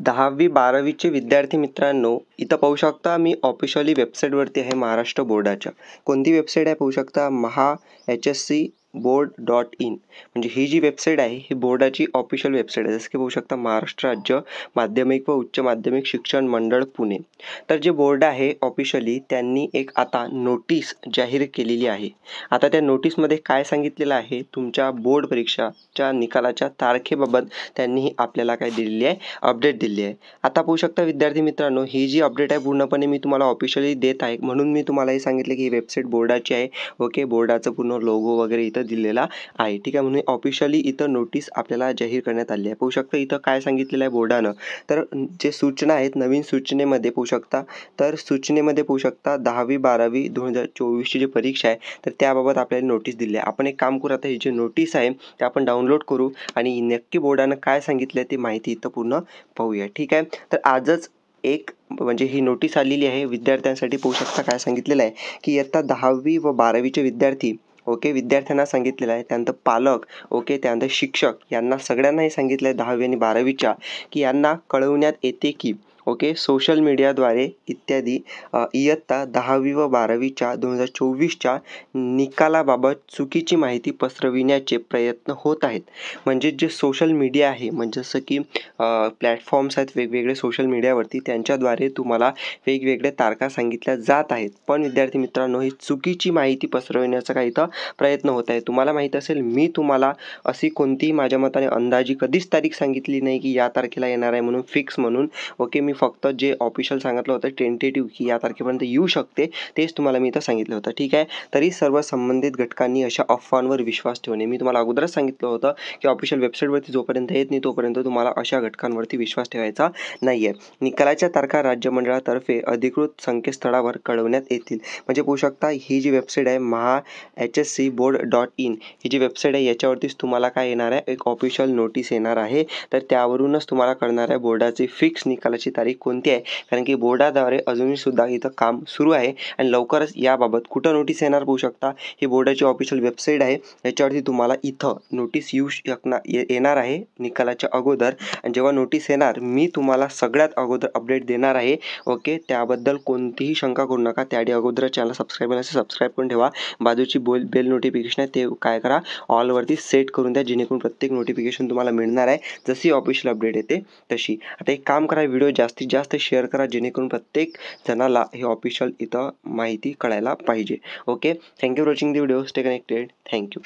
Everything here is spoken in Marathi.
10वी-12वीचे विद्यार्थी मित्रांनो, इथं पाहू शकता मी ऑफिशियली वेबसाईटवरती आहे महाराष्ट्र बोर्डाच्या. कोणती वेबसाईट आहे पाहू शकता, mahscboard.in. म्हणजे ही जी वेबसाईट आहे ही बोर्डाची ऑफिशियल वेबसाईट आहे. जसं की पाहू शकता महाराष्ट्र राज्य माध्यमिक व उच्च माध्यमिक शिक्षण मंडळ पुणे. तर जे बोर्ड आहे ऑफिशियली त्यांनी एक आता नोटीस जाहीर केलेली आहे. आता त्या नोटीसमध्ये काय सांगितलेलं आहे, तुमच्या बोर्ड परीक्षाच्या निकालाच्या तारखेबाबत त्यांनी आपल्याला काय दिलेली आहे, अपडेट दिली आहे. आता पाहू शकता विद्यार्थी मित्रांनो, ही जी अपडेट आहे पूर्णपणे मी तुम्हाला ऑफिशियली देत आहे, म्हणून मी तुम्हाला हे सांगितलं की ही वेबसाईट बोर्डाची आहे. ओके, बोर्डाचं पूर्ण लोगो वगैरे इथं दिलेला आहे. ठीक आहे, म्हणून ऑफिशियली इथं नोटीस आपल्याला जाहीर करण्यात आली आहे. पाहू शकता इथं काय सांगितलेलं आहे बोर्डानं. तर जे सूचना आहेत नवीन सूचनेमध्ये पाहू शकता, तर सूचनेमध्ये पाहू शकता 10वी-12वी 2024ची जी परीक्षा आहे तर त्याबाबत आपल्याला नोटीस दिली आहे. आपण एक काम करू, आता ही जी नोटीस आहे ते आपण डाउनलोड करू आणि नक्की बोर्डानं काय सांगितलं आहे ती माहिती इथं पूर्ण पाहूया. ठीक आहे, तर आजच एक म्हणजे ही नोटीस आलेली आहे विद्यार्थ्यांसाठी. पाहू शकता काय सांगितलेलं आहे की इयत्ता 10वी व 12वीचे विद्यार्थी, ओके, विद्यार्थ्यांना सांगितलेलं आहे, त्यानंतर पालक, ओके, त्यानंतर शिक्षक यांना सगळ्यांनाही सांगितलं आहे 10वी आणि 12वीच्या की यांना कळवण्यात येते की ओके सोशल मीडियाद्वारे इत्यादी इयत्ता 10वी व 12वीच्या 2024च्या निकालाबाबत चुकीची माहिती पसरविण्याचे प्रयत्न होत आहेत. म्हणजे जे सोशल मीडिया आहे, म्हणजे जसं की प्लॅटफॉर्म्स आहेत वेगवेगळे सोशल मीडियावरती, त्यांच्याद्वारे तुम्हाला वेगवेगळ्या तारखा सांगितल्या जात आहेत. पण विद्यार्थी मित्रांनो, ही चुकीची माहिती पसरविण्याचा काही इथं प्रयत्न होत आहे. तुम्हाला माहीत असेल, मी तुम्हाला अशी कोणतीही माझ्या मताने अंदाजी कधीच तारीख सांगितली नाही की या तारखेला येणार आहे म्हणून, फिक्स म्हणून. ओके, मी फक्त जे ऑफिशियल सांगितलं होतं टेंटेटिव्ह की या तारखेपर्यंत येऊ शकते, तेच तुम्हाला मी इथं सांगितलं होतं. ठीक आहे, तरी सर्व संबंधित घटकांनी अशा अफवांवर विश्वास ठेवणे. मी तुम्हाला अगोदरच सांगितलं होतं की ऑफिशियल वेबसाईटवरती जोपर्यंत येत नाही तोपर्यंत तुम्हाला अशा घटकांवरती विश्वास ठेवायचा नाही आहे. निकालाच्या तारखा राज्य मंडळातर्फे अधिकृत संकेतस्थळावर कळवण्यात येतील. म्हणजे पाहू शकता ही जी वेबसाईट आहे mahscboard.in, ही जी वेबसाईट आहे याच्यावरतीच तुम्हाला काय येणार आहे, एक ऑफिशियल नोटीस येणार आहे. तर त्यावरूनच तुम्हाला कळणार आहे बोर्डाची फिक्स निकालाची तारीख कोणती आहे. कारण की बोर्डाद्वारे अजूनही सुद्धा इथं काम सुरू आहे आणि लवकरच याबाबत कुठं नोटीस येणार पाहू शकता, ही बोर्डाची ऑफिशियल वेबसाईट आहे. याच्यावरती तुम्हाला इथं नोटीस येणार आहे निकालाच्या अगोदर. आणि जेव्हा नोटीस येणार मी तुम्हाला सगळ्यात अगोदर अपडेट देणार आहे. ओके, त्याबद्दल कोणतीही शंका करू नका. त्याआधी अगोदर चॅनल सबस्क्राईब करून ठेवा. बाजूची बेल नोटिफिकेशन आहे ते काय करा, ऑलवरती सेट करून द्या, जेणेकरून प्रत्येक नोटिफिकेशन तुम्हाला मिळणार आहे जशी ऑफिशियल अपडेट येते तशी. आता एक काम करा, व्हिडिओ जास्तीत जास्त शेअर करा, जेणेकरून प्रत्येक जणाला हे ऑफिशियल इथं माहिती कळायला पाहिजे. Okay, thank you for watching the video. Stay connected. Thank you.